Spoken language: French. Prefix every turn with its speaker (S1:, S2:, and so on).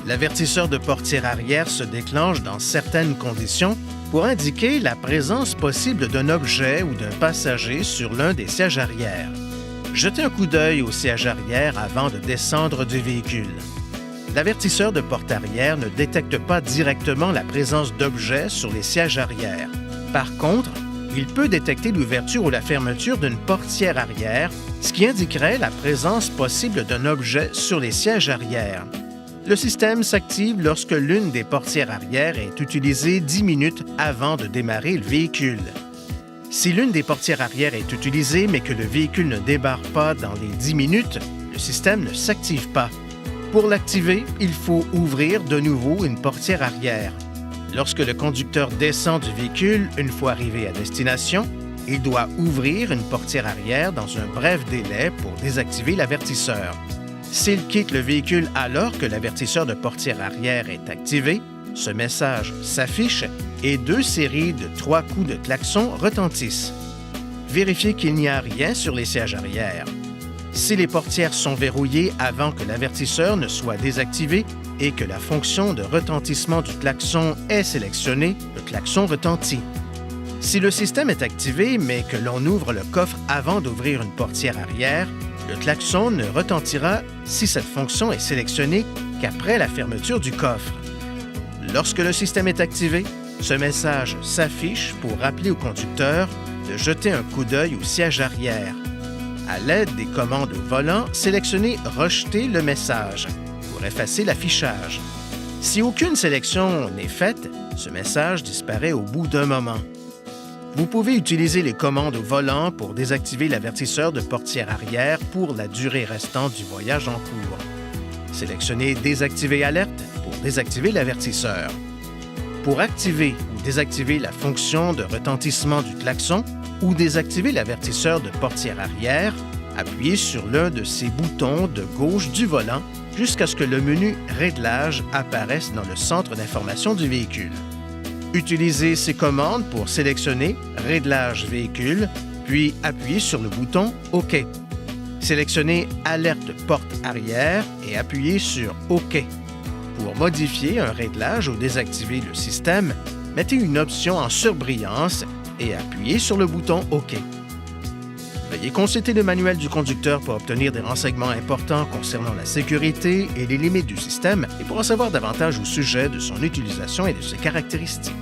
S1: L'avertisseur de portière arrière se déclenche dans certaines conditions pour indiquer la présence possible d'un objet ou d'un passager sur l'un des sièges arrière. Jetez un coup d'œil au siège arrière avant de descendre du véhicule. L'avertisseur de porte arrière ne détecte pas directement la présence d'objets sur les sièges arrière. Par contre, il peut détecter l'ouverture ou la fermeture d'une portière arrière, ce qui indiquerait la présence possible d'un objet sur les sièges arrière. Le système s'active lorsque l'une des portières arrière est utilisée 10 minutes avant de démarrer le véhicule. Si l'une des portières arrière est utilisée mais que le véhicule ne débarre pas dans les 10 minutes, le système ne s'active pas. Pour l'activer, il faut ouvrir de nouveau une portière arrière. Lorsque le conducteur descend du véhicule, une fois arrivé à destination, il doit ouvrir une portière arrière dans un bref délai pour désactiver l'avertisseur. S'il quitte le véhicule alors que l'avertisseur de portière arrière est activé, ce message s'affiche et 2 séries de 3 coups de klaxon retentissent. Vérifiez qu'il n'y a rien sur les sièges arrière. Si les portières sont verrouillées avant que l'avertisseur ne soit désactivé et que la fonction de retentissement du klaxon est sélectionnée, le klaxon retentit. Si le système est activé mais que l'on ouvre le coffre avant d'ouvrir une portière arrière, le klaxon ne retentira si cette fonction est sélectionnée qu'après la fermeture du coffre. Lorsque le système est activé, ce message s'affiche pour rappeler au conducteur de jeter un coup d'œil au siège arrière. À l'aide des commandes au volant, sélectionnez « Rejeter le message » pour effacer l'affichage. Si aucune sélection n'est faite, ce message disparaît au bout d'un moment. Vous pouvez utiliser les commandes au volant pour désactiver l'avertisseur de portière arrière pour la durée restante du voyage en cours. Sélectionnez « Désactiver alerte » pour désactiver l'avertisseur. Pour activer ou désactiver la fonction de retentissement du klaxon ou désactiver l'avertisseur de portière arrière, appuyez sur l'un de ces boutons de gauche du volant jusqu'à ce que le menu « Réglages » apparaisse dans le centre d'information du véhicule. Utilisez ces commandes pour sélectionner « Réglage véhicule », puis appuyez sur le bouton « OK ». Sélectionnez « Alerte porte arrière » et appuyez sur « OK ». Pour modifier un réglage ou désactiver le système, mettez une option en surbrillance et appuyez sur le bouton « OK ». Veuillez consulter le manuel du conducteur pour obtenir des renseignements importants concernant la sécurité et les limites du système et pour en savoir davantage au sujet de son utilisation et de ses caractéristiques.